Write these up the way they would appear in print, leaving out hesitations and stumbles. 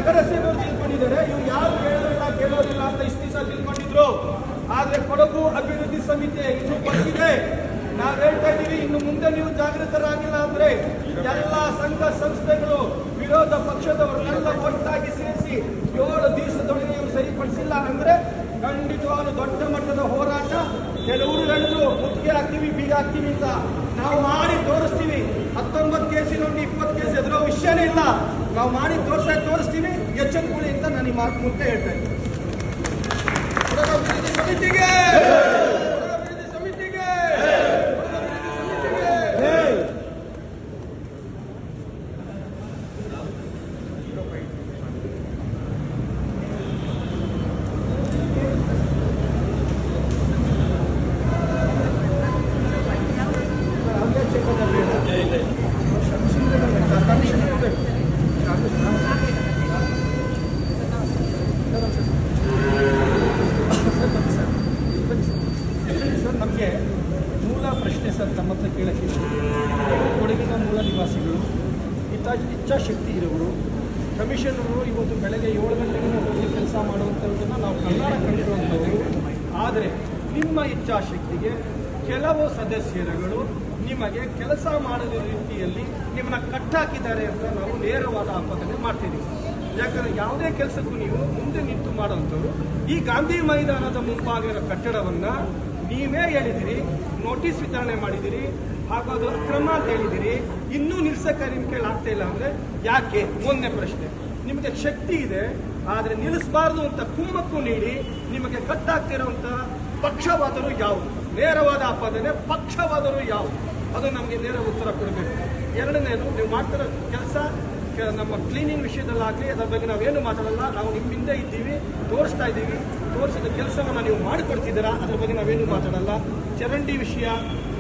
ನಗರಸಭೆಯವರು ತಿಳ್ಕೊಂಡಿದ್ದಾರೆ. ಇವ್ರು ಯಾರು ಕೇಳೋರಿಲ್ಲ ಅಂತ ಇಷ್ಟು ದಿವಸ ತಿಳ್ಕೊಂಡಿದ್ರು. ಆದ್ರೆ ಕೊಡಗು ಅಭಿವೃದ್ಧಿ ಸಮಿತಿ ಇನ್ನು ಬಂದಿದೆ. ನಾವ್ ಹೇಳ್ತಾ ಇದೀವಿ, ಇನ್ನು ಮುಂದೆ ನೀವು ಜಾಗೃತರಾಗಿಲ್ಲ ಅಂದ್ರೆ ಎಲ್ಲ ಸಂಘ ಸಂಸ್ಥೆಗಳು ವಿರೋಧ ಪಕ್ಷದವರನ್ನೆಲ್ಲ ಒಟ್ಟಾಗಿ ಸೇರಿಸಿ 7 ದಿವಸದೊಳಗೆ ನೀವು ಸರಿಪಡಿಸಿಲ್ಲ ಅಂದ್ರೆ ಖಂಡಿತವಾದ ದೊಡ್ಡ ಮಟ್ಟದ ಹೋರಾಟ. ಕೆಲವರು ಹೇಳಿದ್ರು ಮುತ್ತಿಗೆ ಹಾಕ್ತೀವಿ, ಬೀಗ ಹಾಕ್ತೀವಿ ಅಂತ. ನಾವು ಮಾಡಿ ತೋರಿಸ್ತೀವಿ. 19 ಕೇಸಿನಲ್ಲಿ 20 ಕೇಸ್ ಎದುರೋ ವಿಷಯನೇ ಇಲ್ಲ. ನಾವು ಮಾಡಿ ತೋರಿಸ್ತೀವಿ. ಎಚ್ಚರಿಕೊಳ್ಳಿ ಅಂತ ನಾನು ಈ ಮಾತು ಮುಂದೆ ಹೇಳ್ತಾ ಇದ್ದೀನಿ. ಸಮಿತಿಗೆ ನಮಗೆ ಮೂಲ ಪ್ರಶ್ನೆ ಸರ್ ತಮ್ಮ ಹತ್ರ ಕೇಳಕ್ಕೆ ಕೊಡಗಿನ ಮೂಲ ನಿವಾಸಿಗಳು ಇಚ್ಛಾಶಕ್ತಿ ಇರೋರು ಕಮಿಷನರು ಇವತ್ತು ಬೆಳಗ್ಗೆ 7 ಗಂಟೆಗೆ ಹೋಗಿ ಕೆಲಸ ಮಾಡುವಂಥದ್ದನ್ನು ನಾವು ಕನ್ನಡ ಕಂಡಿರುವಂಥವರು. ಆದರೆ ನಿಮ್ಮ ಇಚ್ಛಾಶಕ್ತಿಗೆ ಕೆಲವು ಸದಸ್ಯರುಗಳು ನಿಮಗೆ ಕೆಲಸ ಮಾಡದ ರೀತಿಯಲ್ಲಿ ನಿಮ್ಮನ್ನ ಕಟ್ಟಾಕಿದ್ದಾರೆ ಅಂತ ನಾವು ನೇರವಾದ ಆಪಾದನೆ ಮಾಡ್ತಿದ್ದೀವಿ. ಯಾಕಂದರೆ ಯಾವುದೇ ಕೆಲಸಕ್ಕೂ ನೀವು ಮುಂದೆ ನಿಂತು ಮಾಡುವಂಥವ್ರು. ಈ ಗಾಂಧಿ ಮೈದಾನದ ಮುಂಭಾಗಿರೋ ಕಟ್ಟಡವನ್ನು ನೀವೇ ಹೇಳಿದಿರಿ, ನೋಟಿಸ್ ವಿತರಣೆ ಮಾಡಿದಿರಿ, ಹಾಗೂ ಅದು ಅಕ್ರಮ ಅಂತ ಹೇಳಿದಿರಿ. ಇನ್ನೂ ನಿಲ್ಸಕ್ಕೆ ನಿಮ್ಮ ಕೈಲಿ ಆಗ್ತಾ ಇಲ್ಲ ಅಂದರೆ ಯಾಕೆ? ಒಂದನೇ ಪ್ರಶ್ನೆ. ನಿಮಗೆ ಶಕ್ತಿ ಇದೆ, ಆದರೆ ನಿಲ್ಲಿಸಬಾರ್ದು ಅಂತ ಕುಮ್ಮಕ್ಕು ನೀಡಿ ನಿಮಗೆ ಕಟ್ಟಾಗ್ತಿರುವಂಥ ಪಕ್ಷವಾದರು ಯಾವುದು? ನೇರವಾದ ಆಪಾದನೆ, ಪಕ್ಷವಾದರು ಯಾವುದು? ಅದು ನಮಗೆ ನೇರ ಉತ್ತರ ಕೊಡಬೇಕು. ಎರಡನೇದು, ನೀವು ಮಾಡ್ತಿರೋ ಕೆಲಸ ನಮ್ಮ ಕ್ಲೀನಿಂಗ್ ವಿಷಯದಲ್ಲಾಗಲಿ ಅದರ ಬಗ್ಗೆ ನಾವೇನು ಮಾತಾಡಲ್ಲ. ನಾವು ನಿಮ್ಮ ಹಿಂದೆ ಇದ್ದೀವಿ, ತೋರಿಸ್ತಾ ಇದ್ದೀವಿ. ತೋರಿಸಿದ ಕೆಲಸವನ್ನು ನೀವು ಮಾಡಿಕೊಡ್ತಿದ್ದೀರಾ, ಅದ್ರ ಬಗ್ಗೆ ನಾವೇನು ಮಾತಾಡಲ್ಲ. ಚರಂಡಿ ವಿಷಯ,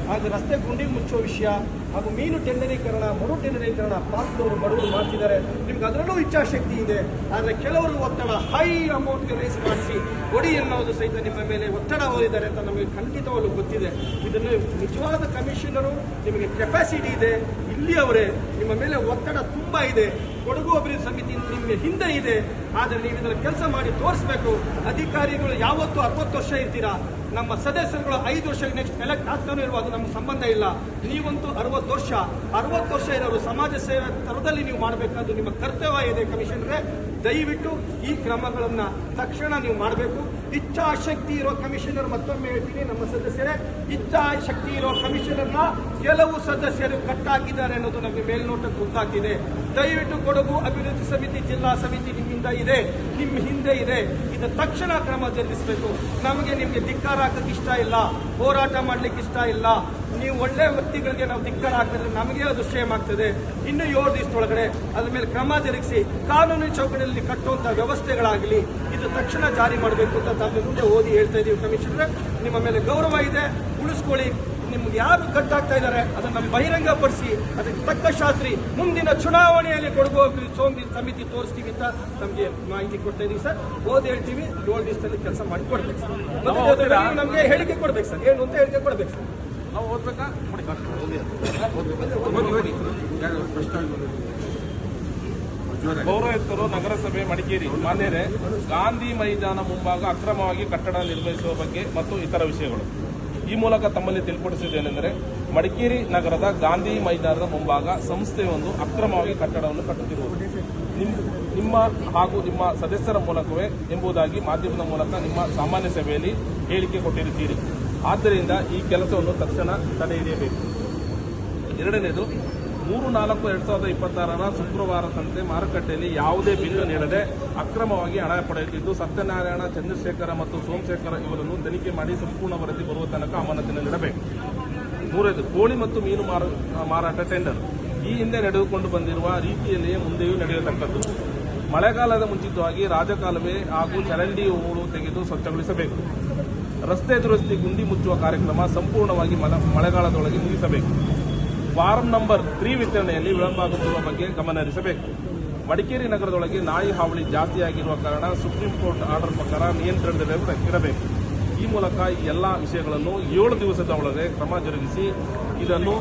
ಹಾಗೂ ರಸ್ತೆ ಗುಂಡಿ ಮುಚ್ಚೋ ವಿಷಯ, ಹಾಗೂ ಮೀನು ಟೆಂಡರೀಕರಣ, ಮರು ಟೆಂಡರೀಕರಣ ಪಾಲ್ದವರು ಬಡವರು ಮಾಡ್ತಿದ್ದಾರೆ. ನಿಮ್ಗೆ ಅದರಲ್ಲೂ ಇಚ್ಛಾಶಕ್ತಿ ಇದೆ. ಆದರೆ ಕೆಲವರು ಒತ್ತಡ ಹೈ ಅಮೌಂಟ್ಗೆ ರೇಸ್ ಮಾಡಿಸಿ ಕೊಡಿ ಎನ್ನುವುದು ಸಹಿತ ನಿಮ್ಮ ಮೇಲೆ ಒತ್ತಡ ಹೋಗಿದ್ದಾರೆ ಅಂತ ನಮಗೆ ಖಂಡಿತವಾಗಲೂ ಗೊತ್ತಿದೆ. ಇದನ್ನು ನಿಜವಾದ ಕಮಿಷನರು, ನಿಮಗೆ ಕೆಪಾಸಿಟಿ ಇದೆ, ಇಲ್ಲಿಯವರೇ ನಿಮ್ಮ ಮೇಲೆ ಒತ್ತಡ ತುಂಬ ಇದೆ. ಕೊಡಗು ಅಭಿವೃದ್ಧಿ ಸಮಿತಿ ನಿಮ್ಮ ಹಿಂದೆ ಇದೆ. ಆದರೆ ನೀವು ಇದರ ಕೆಲಸ ಮಾಡಿ ತೋರಿಸ್ಬೇಕು. ಅಧಿಕಾರಿಗಳು ಯಾವತ್ತೂ 60 ವರ್ಷ ಇರ್ತೀರಾ, ನಮ್ಮ ಸದಸ್ಯರುಗಳು 5 ವರ್ಷ ನೆಕ್ಸ್ಟ್ ಎಲೆಕ್ಟ್ ಆಗ್ತಾನೆ ಇರುವ, ಅದು ನಮ್ಗೆ ಸಂಬಂಧ ಇಲ್ಲ. ನೀವಂತೂ 60 ವರ್ಷ ಇರೋರು ಸಮಾಜ ಸೇವೆ ತರದಲ್ಲಿ ನೀವು ಮಾಡಬೇಕಾದ್ದು ನಿಮ್ಮ ಕರ್ತವ್ಯ ಇದೆ. ಕಮಿಷನರೇ, ದಯವಿಟ್ಟು ಈ ಕ್ರಮಗಳನ್ನು ತಕ್ಷಣ ನೀವು ಮಾಡಬೇಕು. ಇಚ್ಛಾಶಕ್ತಿ ಇರೋ ಕಮಿಷನರ್, ಮತ್ತೊಮ್ಮೆ ಹೇಳ್ತೀನಿ ನಮ್ಮ ಸದಸ್ಯರೇ, ಇಚ್ಛಾಶಕ್ತಿ ಇರೋ ಕಮಿಷನರ್ನ ಕೆಲವು ಸದಸ್ಯರು ಕಟ್ಟಾಕಿದ್ದಾರೆ ಅನ್ನೋದು ನಮಗೆ ಮೇಲ್ನೋಟಕ್ಕೆ ಗೊತ್ತಾಗ್ತಿದೆ. ದಯವಿಟ್ಟು ಕೊಡಗು ಅಭಿವೃದ್ಧಿ ಸಮಿತಿ, ಜಿಲ್ಲಾ ಸಮಿತಿ ನಿಮ್ಮ ಹಿಂದೆ ಇದೆ. ಇದು ತಕ್ಷಣ ಕ್ರಮ ಜರುಗಿಸಬೇಕು. ನಿಮಗೆ ಧಿಕ್ಕಾರ ಹಾಕಕ್ಕೆ ಇಷ್ಟ ಇಲ್ಲ, ಹೋರಾಟ ಮಾಡ್ಲಿಕ್ಕೆ ಇಷ್ಟ ಇಲ್ಲ. ನೀವು ಒಳ್ಳೆ ವ್ಯಕ್ತಿಗಳಿಗೆ ನಾವು ಧಿಕ್ಕಾರ ಹಾಕಿದ್ರೆ ನಮಗೆ ಅದು ಶೇಮ್ ಆಗ್ತದೆ. ಇನ್ನು 7 ದಿವಸದೊಳಗಡೆ ಅದ್ರ ಮೇಲೆ ಕ್ರಮ ಜರುಗಿಸಿ ಕಾನೂನು ಚೌಕಟ್ಟಿನಲ್ಲಿ ಕಟ್ಟುವಂಥ ವ್ಯವಸ್ಥೆಗಳಾಗಲಿ ಇದು ತಕ್ಷಣ ಜಾರಿ ಮಾಡಬೇಕು ಅಂತ ತಮ್ಮ ಮುಂದೆ ಓದಿ ಹೇಳ್ತಾ ಇದ್ದೀವಿ. ಕಮಿಷನರ್, ನಿಮ್ಮ ಮೇಲೆ ಗೌರವ ಇದೆ, ಉಳಿಸ್ಕೊಳ್ಳಿ. ನಿಮ್ಗೆ ಯಾರು ಕಟ್ಟಾಗ್ತಾ ಇದ್ದಾರೆ ಅದನ್ನು ನಮ್ಮ ಬಹಿರಂಗಪಡಿಸಿ ಅದಕ್ಕೆ ತಕ್ಕ ಶಾಸ್ತ್ರಿ ಮುಂದಿನ ಚುನಾವಣೆಯಲ್ಲಿ ಕೊಡಗು ಸಮಿತಿ ತೋರಿಸ್ತೀವಿ ಅಂತ ನಮಗೆ ಮಾಹಿತಿ ಕೊಡ್ತಾ ಇದೀವಿ ಸರ್. ಓದಿ ಹೇಳ್ತೀವಿ, 7 ದಿವಸದಲ್ಲಿ ಕೆಲಸ ಮಾಡಿ ಕೊಡ್ಬೇಕು ಸರ್. ನಮಗೆ ಹೇಳಿಕೆ ಕೊಡ್ಬೇಕು ಸರ್, ಏನು ಅಂತ ಹೇಳಿಕೆ ಕೊಡ್ಬೇಕು ಸರ್. ನಾವು ಓದ್ಬೇಕಾ? ಪೌರಾಯುಕ್ತರು, ನಗರಸಭೆ ಮಡಿಕೇರಿ ಮಾನ್ಯರೇ, ಗಾಂಧಿ ಮೈದಾನ ಮುಂಭಾಗ ಅಕ್ರಮವಾಗಿ ಕಟ್ಟಡ ನಿರ್ಮಿಸುವ ಬಗ್ಗೆ ಮತ್ತು ಇತರ ವಿಷಯಗಳು ಈ ಮೂಲಕ ತಮ್ಮಲ್ಲಿ ತಿಳಿಪಡಿಸುವುದೇನೆಂದರೆ, ಮಡಿಕೇರಿ ನಗರದ ಗಾಂಧಿ ಮೈದಾನದ ಮುಂಭಾಗ ಸಂಸ್ಥೆಯೊಂದು ಅಕ್ರಮವಾಗಿ ಕಟ್ಟಡವನ್ನು ಕಟ್ಟುತ್ತಿರುವುದು ನಿಮ್ಮ ಹಾಗೂ ನಿಮ್ಮ ಸದಸ್ಯರ ಮೂಲಕವೇ ಎಂಬುದಾಗಿ ಮಾಧ್ಯಮದ ಮೂಲಕ ನಿಮ್ಮ ಸಾಮಾನ್ಯ ಸಭೆಯಲ್ಲಿ ಹೇಳಿಕೆ ಕೊಟ್ಟಿರುತ್ತೀರಿ. ಆದ್ದರಿಂದ ಈ ಕೆಲಸವನ್ನು ತಕ್ಷಣ ತಡೆ ಹಿಡಿಯಬೇಕು. ಎರಡನೇದು, 3/4/2026 ಶುಕ್ರವಾರ ಸಂತೆ ಮಾರುಕಟ್ಟೆಯಲ್ಲಿ ಯಾವುದೇ ಬಿಲ್ಲು ನೀಡದೆ ಅಕ್ರಮವಾಗಿ ಹಣ ಪಡೆಯುತ್ತಿದ್ದು ಸತ್ಯನಾರಾಯಣ, ಚಂದ್ರಶೇಖರ ಮತ್ತು ಸೋಮಶೇಖರ ಇವರನ್ನು ತನಿಖೆ ಮಾಡಿ ಸಂಪೂರ್ಣ ವರದಿ ಬರುವ ತನಕ ಅಮಾನತಿನಲ್ಲಿಡಬೇಕು. 3ನೇದು, ಕೋಳಿ ಮತ್ತು ಮೀನು ಮಾರಾಟ ಟೆಂಡರ್ ಈ ಹಿಂದೆ ನಡೆದುಕೊಂಡು ಬಂದಿರುವ ರೀತಿಯಲ್ಲಿಯೇ ಮುಂದೆಯೂ ನಡೆಯತಕ್ಕದ್ದು. ಮಳೆಗಾಲದ ಮುಂಚಿತವಾಗಿ ರಾಜಕಾಲುವೆ ಹಾಗೂ ಚರಂಡಿ ಹೂಳು ತೆಗೆದು ಸ್ವಚ್ಛಗೊಳಿಸಬೇಕು. ರಸ್ತೆ ದುರಸ್ತಿ, ಗುಂಡಿ ಮುಚ್ಚುವ ಕಾರ್ಯಕ್ರಮ ಸಂಪೂರ್ಣವಾಗಿ ಮಳೆಗಾಲದೊಳಗೆ ಮುಗಿಸಬೇಕು. ಫಾರಂ ನಂಬರ್ 3 ವಿತರಣೆಯಲ್ಲಿ ವಿಳಂಬ ಆಗುತ್ತಿರುವ ಬಗ್ಗೆ ಗಮನ ಹರಿಸಬೇಕು. ಮಡಿಕೇರಿ ನಗರದೊಳಗೆ ನಾಯಿ ಹಾವಳಿ ಜಾಸ್ತಿಯಾಗಿರುವ ಕಾರಣ ಸುಪ್ರೀಂ ಕೋರ್ಟ್ ಆರ್ಡರ್ ಪ್ರಕಾರ ನಿಯಂತ್ರಣದಲ್ಲಿ ಇಡಬೇಕು. ಈ ಈ ಮೂಲಕ ಈ ಎಲ್ಲ ವಿಷಯಗಳನ್ನು 7 ದಿವಸದ ಒಳಗೆ ಕ್ರಮ ಜರುಗಿಸಿ ಇದನ್ನು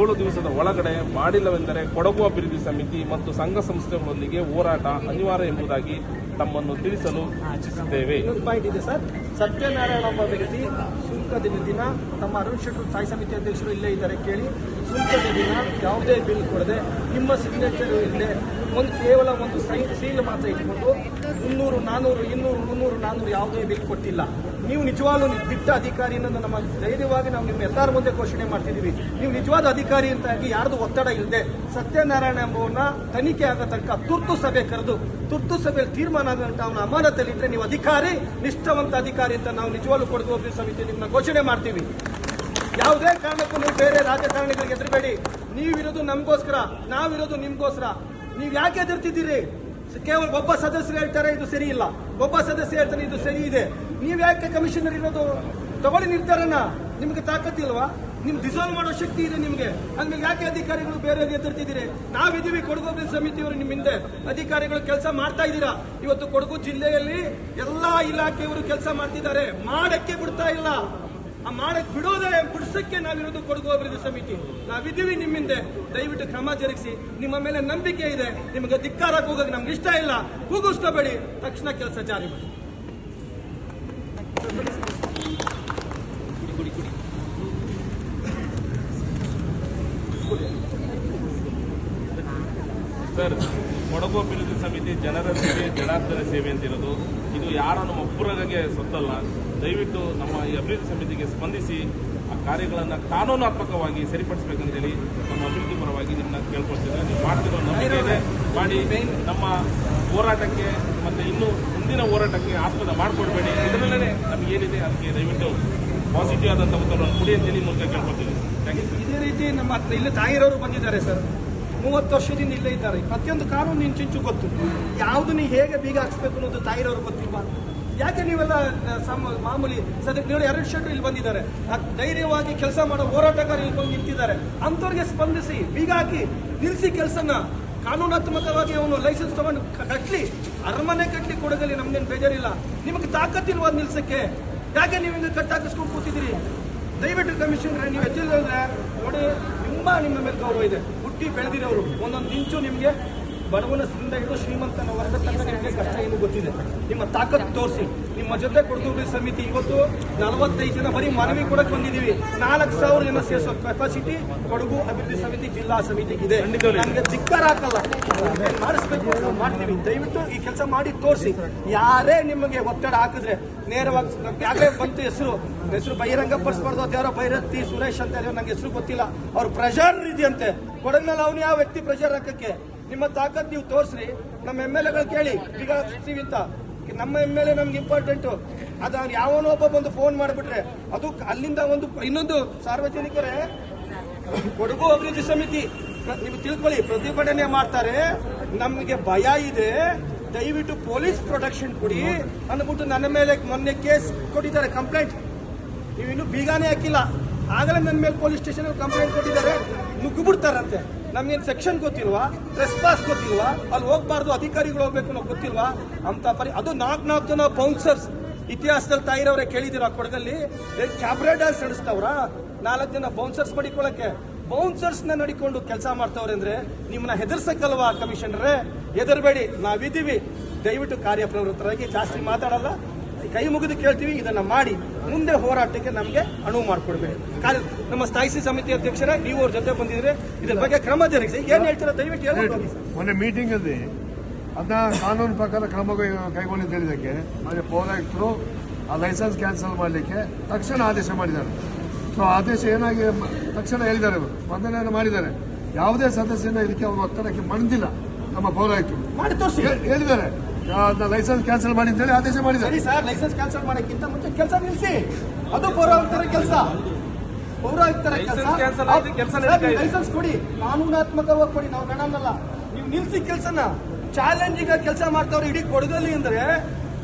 7 ದಿವಸದ ಒಳಗಡೆ ಮಾಡಿಲ್ಲವೆಂದರೆ ಕೊಡಗು ಅಭಿವೃದ್ಧಿ ಸಮಿತಿ ಮತ್ತು ಸಂಘ ಸಂಸ್ಥೆಗಳೊಂದಿಗೆ ಹೋರಾಟ ಅನಿವಾರ್ಯ ಎಂಬುದಾಗಿ ತಮ್ಮನ್ನು ತಿಳಿಸಲು ಇಚ್ಛಿಸಿದ್ದೇವೆ. ಇನ್ನೊಂದು ಪಾಯಿಂಟ್ ಇದೆ ಸರ್, ಸತ್ಯನಾರಾಯಣ ಒಬ್ಬ ವ್ಯಕ್ತಿ ಸುಂಕದ ದಿನ ನಮ್ಮ ಅರುಣ್ ಶೆಟ್ಟರ್ ಸ್ಥಾಯಿ ಸಮಿತಿ ಅಧ್ಯಕ್ಷರು ಇಲ್ಲೇ ಇದ್ದಾರೆ ಕೇಳಿ, ಸುಂಕದ ದಿನ ಯಾವುದೇ ಬಿಲ್ ಕೊಡದೆ ನಿಮ್ಮ ಸಿಗ್ನೇಚರ್ ಇಲ್ಲದೆ ಕೇವಲ ಒಂದು ಸೀಲ್ ಮಾತ್ರ ಇಟ್ಕೊಂಡು 300, 400, 200, 300, 400 ಯಾವುದೇ ಬಿಲ್ ಕೊಟ್ಟಿಲ್ಲ. ನೀವು ನಿಜವಾಗ್ಲೂ ದಿಟ್ಟ ಅಧಿಕಾರಿ ಅನ್ನೋದು ನಮ್ಮ ಧೈರ್ಯವಾಗಿ ನಾವು ನಿಮ್ಮ ಎಲ್ಲರ ಮುಂದೆ ಘೋಷಣೆ ಮಾಡ್ತಿದ್ದೀವಿ. ನೀವು ನಿಜವಾದ ಅಧಿಕಾರಿ ಅಂತಾಗಿ ಯಾರ್ದು ಒತ್ತಡ ಇಲ್ಲದೆ ಸತ್ಯನಾರಾಯಣ ಎಂಬುವನ್ನ ತನಿಖೆ ಆಗೋ ತನಕ ತುರ್ತು ಸಭೆ ಕರೆದು ತುರ್ತು ಸಭೆಯಲ್ಲಿ ತೀರ್ಮಾನ ಆಗೋಂತ ಅವನ ಅಮಾನತಲ್ಲಿಟ್ಟರೆ ನೀವು ಅಧಿಕಾರಿ, ನಿಷ್ಠಾವಂತ ಅಧಿಕಾರಿ ಅಂತ ನಾವು ನಿಜವಾಗ್ಲೂ ಕೊಡಗು ಅಭಿವೃದ್ಧಿ ಸಮಿತಿ ನಿಮ್ಮನ್ನ ಘೋಷಣೆ ಮಾಡ್ತೀವಿ. ಯಾವುದೇ ಕಾರಣಕ್ಕೂ ನೀವು ಬೇರೆ ರಾಜಕಾರಣಿಗಳಿಗೆ ಹೆದರಬೇಡಿ. ನೀವಿರೋದು ನಮಗೋಸ್ಕರ, ನಾವಿರೋದು ನಿಮ್ಗೋಸ್ಕರ. ನೀವು ಯಾಕೆ ಹೆದರ್ತಿದ್ದೀರಿ? ಕೇವಲ ಒಬ್ಬ ಸದಸ್ಯರು ಹೇಳ್ತಾರೆ ಇದು ಸರಿ ಇಲ್ಲ, ಒಬ್ಬ ಸದಸ್ಯ ಹೇಳ್ತಾನೆ ಇದು ಸರಿ ಇದೆ. ನೀವು ಯಾಕೆ ಕಮಿಷನರ್ ಇರೋದು? ತಗೊಳ್ಳಿ ನಿರ್ಧಾರನ. ನಿಮಗೆ ತಾಕತ್ತಿಲ್ವಾ? ನಿಮ್ ಡಿಸಾಲ್ವ್ ಮಾಡೋ ಶಕ್ತಿ ಇದೆ ನಿಮಗೆ. ಅಂದ್ಮೇಲೆ ಯಾಕೆ ಅಧಿಕಾರಿಗಳು ಬೇರೆ ಎದುರ್ತಿದ್ದೀರಿ? ನಾವಿದ್ದೀವಿ ಕೊಡಗು ಅಭಿವೃದ್ಧಿ ಸಮಿತಿಯವರು ನಿಮ್ಮ ಹಿಂದೆ. ಅಧಿಕಾರಿಗಳು ಕೆಲಸ ಮಾಡ್ತಾ ಇದ್ದೀರಾ. ಇವತ್ತು ಕೊಡಗು ಜಿಲ್ಲೆಯಲ್ಲಿ ಎಲ್ಲಾ ಇಲಾಖೆಯವರು ಕೆಲಸ ಮಾಡ್ತಿದ್ದಾರೆ, ಮಾಡಕ್ಕೆ ಬಿಡ್ತಾ ಇಲ್ಲ. ಆ ಮಾಡಕ್ ಬಿಡಿಸಕ್ಕೆ ನಾವಿರೋದು ಕೊಡಗು ಅಭಿವೃದ್ಧಿ ಸಮಿತಿ. ನಾವಿದ್ದೀವಿ ನಿಮ್ಮಿಂದೆ. ದಯವಿಟ್ಟು ಕ್ರಮ ಜರುಗಿಸಿ. ನಿಮ್ಮ ಮೇಲೆ ನಂಬಿಕೆ ಇದೆ. ನಿಮಗೆ ಧಿಕ್ಕಾರ ಕೂಗಕ್ಕೆ ನಮ್ಗೆ ಇಷ್ಟ ಇಲ್ಲ. ಕೂಗಿಸ್ಕೋಬೇಡಿ, ತಕ್ಷಣ ಕೆಲಸ ಜಾರಿ ಮಾಡಿ. ಸರ್, ಕೊಡಗು ಅಭಿವೃದ್ಧಿ ಸಮಿತಿ ಜನರ ಸೇವೆ, ಜನಾರ್ದನ ಸೇವೆ ಅಂತಿರೋದು. ಇದು ಯಾರನ್ನು ಒಬ್ಬರಿಗೆ ಸೊತ್ತಲ್ಲ. ದಯವಿಟ್ಟು ನಮ್ಮ ಈ ಅಭಿವೃದ್ಧಿ ಸಮಿತಿಗೆ ಸ್ಪಂದಿಸಿ ಆ ಕಾರ್ಯಗಳನ್ನು ಕಾನೂನಾತ್ಮಕವಾಗಿ ಸರಿಪಡಿಸಬೇಕಂತೇಳಿ ನಮ್ಮ ಅಭಿವೃದ್ಧಿ ಪರವಾಗಿ ನಿಮ್ಮನ್ನ ಕೇಳ್ಕೊಳ್ತಿದ್ದೇವೆ. ನೀವು ಮಾಡ್ತಿರೋ ನಂಬಿಕೆ ಮಾಡಿ ನಮ್ಮ ಹೋರಾಟಕ್ಕೆ ಮತ್ತು ಇನ್ನು ಮುಂದಿನ ಹೋರಾಟಕ್ಕೆ ಆಸ್ಪದ ಮಾಡಿಕೊಡ್ಬೇಡಿ. ಇದರಲ್ಲೇ ನಮಗೇನಿದೆ ಅದಕ್ಕೆ ದಯವಿಟ್ಟು ಪಾಸಿಟಿವ್ ಆದಂಥ ಉತ್ತರವನ್ನು ಕೊಡಿ ಅಂತೇಳಿ ಮೂಲಕ ಕೇಳ್ಕೊಳ್ತೀವಿ. Thank you. ಇದೇ ರೀತಿ ನಮ್ಮ ಹತ್ರ ಇಲ್ಲಿ ತಾಯಿರೋರು ಬಂದಿದ್ದಾರೆ ಸರ್. 30 ವರ್ಷದಿಂದ ಇಲ್ಲೇ ಇದ್ದಾರೆ. ಪ್ರತಿಯೊಂದು ಕಾನೂನು ಇಂಚಿಂಚು ಗೊತ್ತು. ಯಾವುದು ನೀವು ಹೇಗೆ ಬೀಗ ಹಾಕ್ಸ್ಬೇಕು ಅನ್ನೋದು ತಾಯಿರೋರು ಗೊತ್ತಿಲ್ವಾ? ಯಾಕೆ ನೀವೆಲ್ಲ ಮಾಮೂಲಿ ಸದ್ಯಕ್ಕೆ ನೀವು 2 ಶೆಟ್ಟರ್ ಇಲ್ಲಿ ಬಂದಿದ್ದಾರೆ, ಧೈರ್ಯವಾಗಿ ಕೆಲಸ ಮಾಡೋ ಹೋರಾಟಗಾರರು ಇಲ್ಲಿ ಬಂದು ನಿಂತಿದ್ದಾರೆ. ಅಂಥವ್ರಿಗೆ ಸ್ಪಂದಿಸಿ, ಬೀಗ ಹಾಕಿ ನಿಲ್ಲಿಸಿ ಕೆಲಸನ. ಕಾನೂನಾತ್ಮಕವಾಗಿ ಅವನು ಲೈಸೆನ್ಸ್ ತಗೊಂಡು ಕಟ್ಲಿ, ಅರಮನೆ ಕಟ್ಲಿ. ಕೊಡಗಲ್ಲಿ ನಮ್ಗೇನು ಬೇಜಾರಿಲ್ಲ. ನಿಮಗೆ ತಾಕತ್ತಿಲ್ವಾ ನಿಲ್ಸಕ್ಕೆ? ಯಾಕೆ ನೀವು ಹಿಂಗೆ ಕಟ್ಟಾಕಿಸ್ಕೊಂಡು ಕೂತಿದ್ದೀರಿ? ದಯವಿಟ್ಟು ಕಮಿಷನರ್ ನೀವು ಹೆಚ್ಚಿಲ್ಲದ್ರೆ ನೋಡಿ, ನಿಮ್ಮ ಮೇಲೆ ಗೌರವ ಇದೆ. ಹುಟ್ಟಿ ಬೆಳೆದಿರೋರು ಒಂದೊಂದು ಇಂಚು ನಿಮಗೆ ಬಡವನದಿಂದ ಹಿಡಿದು ಶ್ರೀಮಂತನ ವರ್ಗ ತನಕ ನಿಮಗೆ ಕಷ್ಟ ಏನು ಗೊತ್ತಿದೆ. ನಿಮ್ಮ ತಾಕತ್ತು ತೋರಿಸಿ. ನಿಮ್ಮ ಜೊತೆ ಕೊಡಗು ಅಭಿವೃದ್ಧಿ ಸಮಿತಿ ಇವತ್ತು 45 ಜನ ಬರೀ ಮನವಿ ಕೊಡಕ್ಕೆ ಬಂದಿದ್ದೀವಿ. 4,000 ಜನ ಸೇರಿಸೋ ಕೆಪಾಸಿಟಿ ಕೊಡಗು ಅಭಿವೃದ್ಧಿ ಸಮಿತಿ ಜಿಲ್ಲಾ ಸಮಿತಿಗಿದೆ. ನಮಗೆ ಧಿಕ್ಕಾರ ಹಾಕಲ್ಲ, ಮಾಡಿಸ್ಬೇಕು, ನಾವು ಮಾಡ್ತೀವಿ. ದಯವಿಟ್ಟು ಈ ಕೆಲಸ ಮಾಡಿ ತೋರಿಸಿ. ಯಾರೇ ನಿಮಗೆ ಒತ್ತಡ ಹಾಕಿದ್ರೆ ನೇರವಾಗಿ ಯಾಕೆ ಬಂತು ಹೆಸರು ಬಹಿರಂಗ ಪಡಿಸಬಾರ್ದು. ಅದ್ಯಾರೋ ಭೈರತಿ ಸುರೇಶ್ ಅಂತ ನಂಗೆ ಹೆಸರು ಗೊತ್ತಿಲ್ಲ. ಅವ್ರು ಪ್ರೆಷರ್ ಇದೆಯಂತೆ ಕೊಡಗಿನಲ್ಲಿ. ಅವನು ಯಾವ ವ್ಯಕ್ತಿ ಪ್ರೆಷರ್ ಹಾಕಕ್ಕೆ? ನಿಮ್ಮ ತಾಕತ್ ನೀವು ತೋರಿಸ್ರಿ. ನಮ್ಮ MLAಗಳು ಕೇಳಿ ಈಗ ಹಾಕ್ಸ್ತೀವಿ ಅಂತ. ನಮ್ಮ MLA ನಮ್ಗೆ ಇಂಪಾರ್ಟೆಂಟು. ಅದು ಅವ್ನು ಯಾವನೋ ಒಬ್ಬ ಬಂದು ಫೋನ್ ಮಾಡಿಬಿಟ್ರೆ ಅದು ಅಲ್ಲಿಂದ ಇನ್ನೊಂದು ಸಾರ್ವಜನಿಕರೇ ಕೊಡಗು ಅಭಿವೃದ್ಧಿ ಸಮಿತಿ ನೀವು ತಿಳ್ಕೊಳ್ಳಿ, ಪ್ರತಿಭಟನೆ ಮಾಡ್ತಾರೆ. ನಮಗೆ ಭಯ ಇದೆ, ದಯವಿಟ್ಟು ಪೊಲೀಸ್ ಪ್ರೊಟೆಕ್ಷನ್ ಕೊಡಿ ಅಂದ್ಬಿಟ್ಟು ನನ್ನ ಮೇಲೆ ಮೊನ್ನೆ ಕೇಸ್ ಕೊಟ್ಟಿದ್ದಾರೆ, ಕಂಪ್ಲೇಂಟ್. ನೀವಿನ್ನೂ ಬೀಗಾನೇ ಹಾಕಿಲ್ಲ, ಆಗಲೇ ನನ್ನ ಮೇಲೆ ಪೊಲೀಸ್ ಸ್ಟೇಷನ್ ಕಂಪ್ಲೇಂಟ್ ಕೊಟ್ಟಿದ್ದಾರೆ. ನುಗ್ಗಿಬಿಡ್ತಾರಂತೆ. ನಮ್ಗೇನು ಸೆಕ್ಷನ್ ಗೊತ್ತಿಲ್ವಾ? ರೆಸ್ಪಾನ್ಸ್ ಗೊತ್ತಿಲ್ವಾ? ಅಲ್ಲಿ ಹೋಗ್ಬಾರ್ದು, ಅಧಿಕಾರಿಗಳು ಹೋಗ್ಬೇಕು ಅನ್ನೋ ಗೊತ್ತಿಲ್ವಾ? ಅಂತ ಅದು 4 ಜನ ಬೌನ್ಸರ್ಸ್. ಇತಿಹಾಸದಲ್ಲಿ ತಾಯಿರವ್ರೆ ಕೇಳಿದಿರ ಕೊಡಗಲ್ಲಿ ಕ್ಯಾಬ್ರೆ ಡ್ಯಾನ್ಸ್ ನಡೆಸ್ತಾವ್ರ? 4 ಜನ ಬೌನ್ಸರ್ಸ್ ಮಾಡಿಕೊಳ್ಳಕ್ಕೆ. ಬೌನ್ಸರ್ಸ್ನ ನಡಿಕೊಂಡು ಕೆಲಸ ಮಾಡ್ತಾವ್ರೆ ಅಂದ್ರೆ ನಿಮ್ಮನ್ನ ಹೆದರ್ಸಕ್ಕಲ್ವಾ ಕಮಿಷನರೇ? ಹೆದರ್ಬೇಡಿ, ನಾವಿದ್ದೀವಿ. ದಯವಿಟ್ಟು ಕಾರ್ಯಪ್ರವೃತ್ತರಾಗಿ ಜಾಸ್ತಿ ಮಾತಾಡಲ್ಲ, ಕೈ ಮುಗಿದು ಕೇಳ್ತೀವಿ. ಇದನ್ನ ಮಾಡಿ ಮುಂದೆ ಹೋರಾಟಕ್ಕೆ ನಮಗೆ ಅನುವು ಮಾಡಿಕೊಡ್ಬೇಡಿ. ನಮ್ಮ ಸ್ಥಾಯಿ ಸಮಿತಿ ಅಧ್ಯಕ್ಷರೇ, ನೀವು ಅವ್ರ ಜೊತೆ ಬಂದಿದ್ರೆ ಇದ್ರ ಬಗ್ಗೆ ಕ್ರಮ ಜರುಗಿಸಿ. ಏನ್ ಹೇಳ್ತೀರಾ ದಯವಿಟ್ಟು ಹೇಳಿ. ಮೊನ್ನೆ ಮೀಟಿಂಗ್ ಅಲ್ಲಿ ಅದನ್ನ ಕಾನೂನು ಪ್ರಕಾರ ಕ್ರಮ ಕೈಗೊಂಡಿದ್ದು ಹೇಳಿದಕ್ಕೆ ಆದರೆ ಪೌರಾಯುಕ್ತರು ಆ ಲೈಸೆನ್ಸ್ ಕ್ಯಾನ್ಸಲ್ ಮಾಡಲಿಕ್ಕೆ ತಕ್ಷಣ ಆದೇಶ ಮಾಡಿದ್ದಾರೆ. ಸೊ ಆದೇಶ ಏನಾಗಿ ತಕ್ಷಣ ಹೇಳಿದ್ದಾರೆ, ಸ್ಪಂದನೆಯನ್ನು ಮಾಡಿದ್ದಾರೆ. ಯಾವುದೇ ಸದಸ್ಯನ ಇದಕ್ಕೆ ಅವರು ಒತ್ತಡಕ್ಕೆ ಮಣಿದಿಲ್ಲ. ನಮ್ಮ ಪೌರಾಯುಕ್ತರು ಮಾಡಿ ತೋರಿಸಿ ಹೇಳಿದ್ದಾರೆ, ಲೈಸೆನ್ಸ್ ಕ್ಯಾನ್ಸಲ್ ಮಾಡಿ ಅಂತ ಹೇಳಿ ಆದೇಶ ಮಾಡಿದ್ದಾರೆ. ಸರಿ ಸರ್, ಲೈಸೆನ್ಸ್ ಕ್ಯಾನ್ಸಲ್ ಮಾಡೋಕ್ಕಿಂತ ಮುಂಚೆ ಕೆಲಸ ನಿಲ್ಲಿಸಿ. ಅದು ಪೌರಾಯುಕ್ತರ ಕೆಲಸ. ಪೌರಾಯುಕ್ತರ ಕೆಲಸ ಲೈಸೆನ್ಸ್ ಕೊಡಿ, ಕಾನೂನಾತ್ಮಕವಾಗಿ ಕೊಡಿ. ನಾವು ಬೇಡನ್ನಲ್ಲ, ನೀವು ನಿಲ್ಸಿ ಕೆಲಸನ. ಚಾಲೆಂಜಿಂಗ್ ಕೆಲಸ ಮಾಡ್ತಾವ್ರು ಇಡೀ ಕೊಡಗಲ್ಲಿ ಅಂದ್ರೆ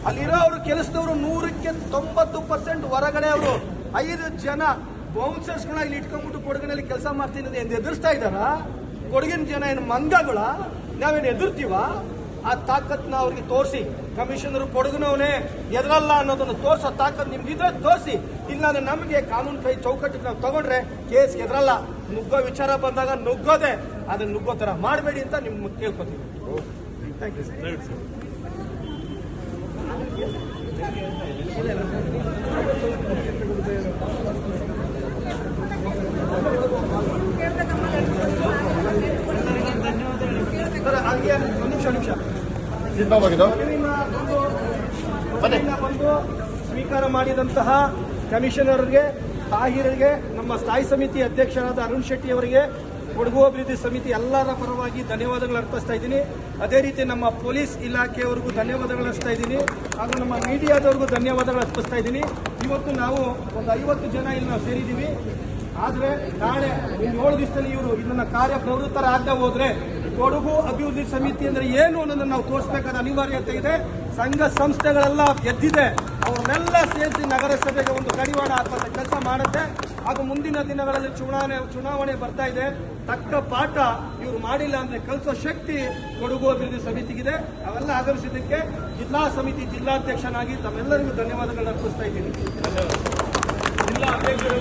ಅಲ್ಲಿರೋ ಅವರು ಕೆಲಸದವರು 100ಕ್ಕೆ 90% ಹೊರಗಡೆ. ಅವರು 5 ಜನ ಬೌನ್ಸರ್ಸ್ಗಳನ್ನ ಇಲ್ಲಿ ಇಟ್ಕೊಂಡ್ಬಿಟ್ಟು ಕೊಡಗಿನಲ್ಲಿ ಕೆಲಸ ಮಾಡ್ತೀನಿ ಎಂದು ಎದುರಿಸ್ತಾ ಇದ್ದಾರ. ಕೊಡಗಿನ ಜನ ಏನು ಮಂಗಗಳ? ನಾವೇನು ಎದುರ್ತೀವ? ಆ ತಾಕತ್ನ ಅವ್ರಿಗೆ ತೋರಿಸಿ. ಕಮಿಷನರ್ ಕೊಡಗುನವನೇ ಎದುರಲ್ಲ ಅನ್ನೋದನ್ನು ತೋರಿಸೋ ತಾಕತ್ ನಿಮ್ಗಿದ್ರೆ ತೋರಿಸಿ. ಇಲ್ಲಾಂದ್ರೆ ನಮಗೆ ಕಾನೂನು ಕೈ ಚೌಕಟ್ಟಿಗೆ ನಾವು ತಗೊಂಡ್ರೆ ಕೇಸ್ ಎದುರಲ್ಲ. ನುಗ್ಗೋ ವಿಚಾರ ಬಂದಾಗ ನುಗ್ಗೋದೆ, ಅದನ್ನ ನುಗ್ಗೋ ತರ ಮಾಡಬೇಡಿ ಅಂತ ನಿಮ್ಗೆ ಕೇಳ್ಕೊತೀವಿ. Thank you sir. ಹಾಗೆ ಒಂದು ನಿಮಿಷ ಬಂದು ಸ್ವೀಕಾರ ಮಾಡಿದಂತಹ ಕಮಿಷನರ್ಗೆ, ತಾಹಿರ್ಗೆ, ನಮ್ಮ ಸ್ಥಾಯಿ ಸಮಿತಿ ಅಧ್ಯಕ್ಷರಾದ ಅರುಣ್ ಶೆಟ್ಟಿ ಅವರಿಗೆ, ಕೊಡಗು ಅಭಿವೃದ್ಧಿ ಸಮಿತಿ ಎಲ್ಲರ ಪರವಾಗಿ ಧನ್ಯವಾದಗಳು ಅರ್ಪಿಸ್ತಾ ಇದ್ದೀನಿ. ಅದೇ ರೀತಿ ನಮ್ಮ ಪೊಲೀಸ್ ಇಲಾಖೆಯವರೆಗೂ ಧನ್ಯವಾದಗಳು ಅರ್ಪಿಸ್ತಾ ಇದ್ದೀನಿ. ಹಾಗೂ ನಮ್ಮ ಮೀಡಿಯಾದವ್ರಿಗೂ ಧನ್ಯವಾದಗಳು ಅರ್ಪಿಸ್ತಾ ಇದ್ದೀನಿ. ಇವತ್ತು ನಾವು ಒಂದು 50 ಜನ ಇಲ್ಲಿ ನಾವು ಸೇರಿದ್ದೀವಿ. ಆದರೆ ನಾಳೆ 7 ದಿವಸದಲ್ಲಿ ಇವರು ಇದನ್ನ ಕಾರ್ಯಪ್ರವೃತ್ತರಾಗದೆ ಹೋದ್ರೆ ಕೊಡಗು ಅಭಿವೃದ್ಧಿ ಸಮಿತಿ ಅಂದ್ರೆ ಏನು ಅನ್ನೋದನ್ನ ನಾವು ತೋರಿಸಬೇಕಾದ ಅನಿವಾರ್ಯತೆ ಇದೆ. ಸಂಘ ಸಂಸ್ಥೆಗಳೆಲ್ಲ ಗೆದ್ದಿದೆ, ಅವನ್ನೆಲ್ಲ ಸೇರಿಸಿ ನಗರಸಭೆಗೆ ಒಂದು ಕಡಿವಾಣ ಹಾಕುವಂತ ಕೆಲಸ ಮಾಡುತ್ತೆ. ಹಾಗೂ ಮುಂದಿನ ದಿನಗಳಲ್ಲಿ ಚುನಾವಣೆ ಬರ್ತಾ ಇದೆ. ತಕ್ಕ ಪಾಠ ಇವರು ಮಾಡಿಲ್ಲ ಅಂದ್ರೆ ಕಲಿಸೋ ಶಕ್ತಿ ಕೊಡಗು ಅಭಿವೃದ್ಧಿ ಸಮಿತಿಗಿದೆ. ಅವೆಲ್ಲ ಆಗಮಿಸಿದ್ದಕ್ಕೆ ಜಿಲ್ಲಾ ಸಮಿತಿ ಜಿಲ್ಲಾಧ್ಯಕ್ಷನಾಗಿ ತಮ್ಮೆಲ್ಲರಿಗೂ ಧನ್ಯವಾದಗಳನ್ನು ಅರ್ಪಿಸ್ತಾ ಇದ್ದೀನಿ. ಜಿಲ್ಲಾ ಅಧ್ಯಕ್ಷರು